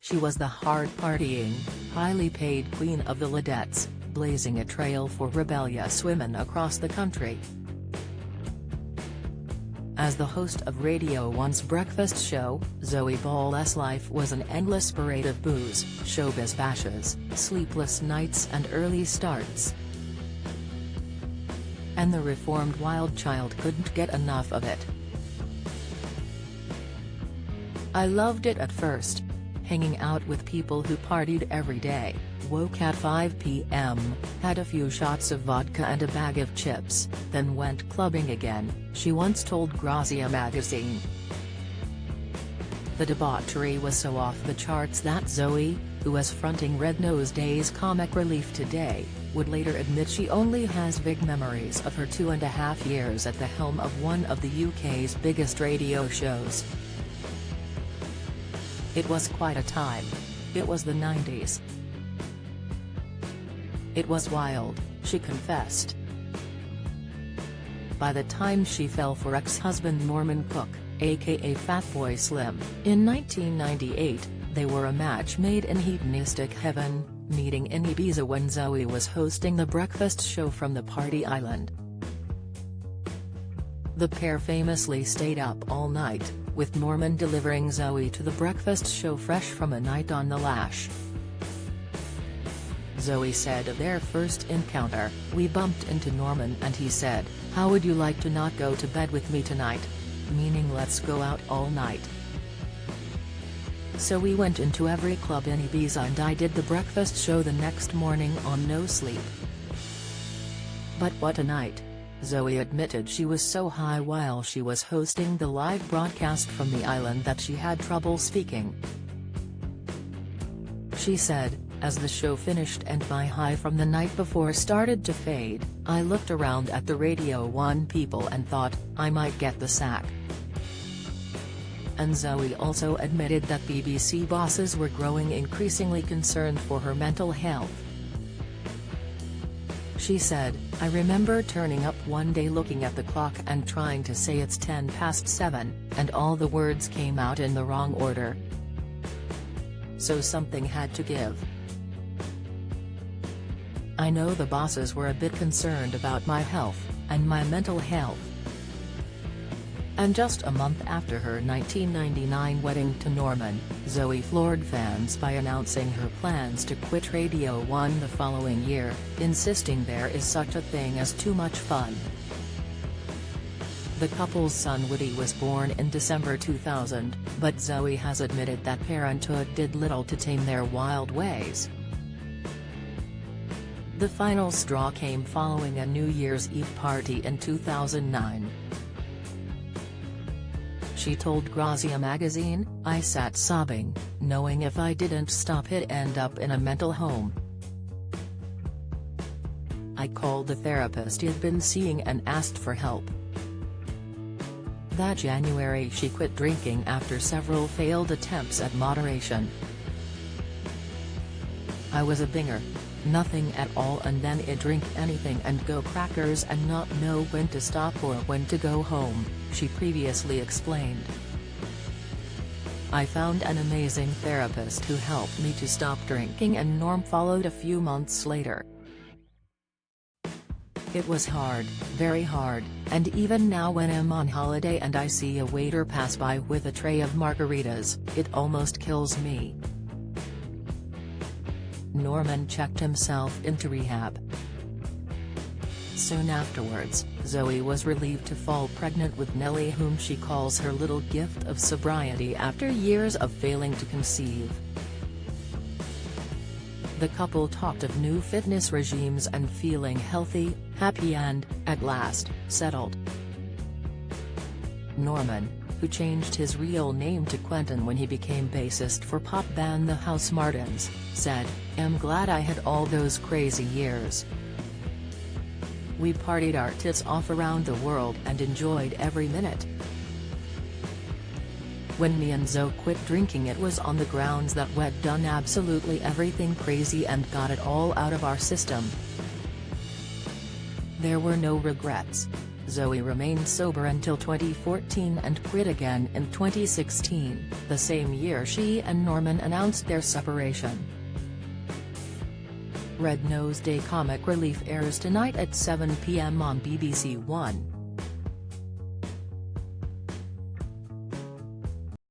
She was the hard-partying, highly paid queen of the Ladettes, blazing a trail for rebellious women across the country. As the host of Radio 1's breakfast show, Zoe Ball's life was an endless parade of booze, showbiz bashes, sleepless nights and early starts. And the reformed wild child couldn't get enough of it. "I loved it at first. Hanging out with people who partied every day, woke at 5 p.m., had a few shots of vodka and a bag of chips, then went clubbing again," she once told Grazia magazine. The debauchery was so off the charts that Zoe, who was fronting Red Nose Day's Comic Relief today, would later admit she only has vague memories of her 2.5 years at the helm of one of the UK's biggest radio shows. "It was quite a time. It was the 90s. It was wild," she confessed. By the time she fell for ex-husband Norman Cook, aka Fatboy Slim, in 1998, they were a match made in hedonistic heaven, meeting in Ibiza when Zoe was hosting the breakfast show from the party island. The pair famously stayed up all night, with Norman delivering Zoe to the breakfast show fresh from a night on the lash. Zoe said of their first encounter, "We bumped into Norman and he said, 'How would you like to not go to bed with me tonight?' Meaning let's go out all night. So we went into every club in Ibiza and I did the breakfast show the next morning on no sleep. But what a night." Zoe admitted she was so high while she was hosting the live broadcast from the island that she had trouble speaking. She said, "As the show finished and my high from the night before started to fade, I looked around at the Radio 1 people and thought, I might get the sack." And Zoe also admitted that BBC bosses were growing increasingly concerned for her mental health. She said, "I remember turning up one day looking at the clock and trying to say it's 7:10, and all the words came out in the wrong order. So something had to give. I know the bosses were a bit concerned about my health, and my mental health." And just a month after her 1999 wedding to Norman, Zoe floored fans by announcing her plans to quit Radio 1 the following year, insisting there is such a thing as too much fun. The couple's son Woody was born in December 2000, but Zoe has admitted that parenthood did little to tame their wild ways. The final straw came following a New Year's Eve party in 2009. She told Grazia magazine, "I sat sobbing, knowing if I didn't stop it'd end up in a mental home. I called the therapist he'd been seeing and asked for help." That January she quit drinking after several failed attempts at moderation. "I was a binger. Nothing at all, and then I'd drink anything and go crackers and not know when to stop or when to go home," she previously explained. "I found an amazing therapist who helped me to stop drinking and Norm followed a few months later. It was hard, very hard, and even now when I'm on holiday and I see a waiter pass by with a tray of margaritas, it almost kills me." Norman checked himself into rehab. Soon afterwards, Zoe was relieved to fall pregnant with Nellie, whom she calls her little gift of sobriety after years of failing to conceive. The couple talked of new fitness regimes and feeling healthy, happy and, at last, settled. Norman, who changed his real name to Quentin when he became bassist for pop band The House Martins, said, "I'm glad I had all those crazy years. We partied our tits off around the world and enjoyed every minute. When me and Zoe quit drinking it was on the grounds that we'd done absolutely everything crazy and got it all out of our system. There were no regrets. Zoe remained sober until 2014 and quit again in 2016, the same year she and Norman announced their separation. Red Nose Day comic relief airs tonight at 7 p.m. on BBC One.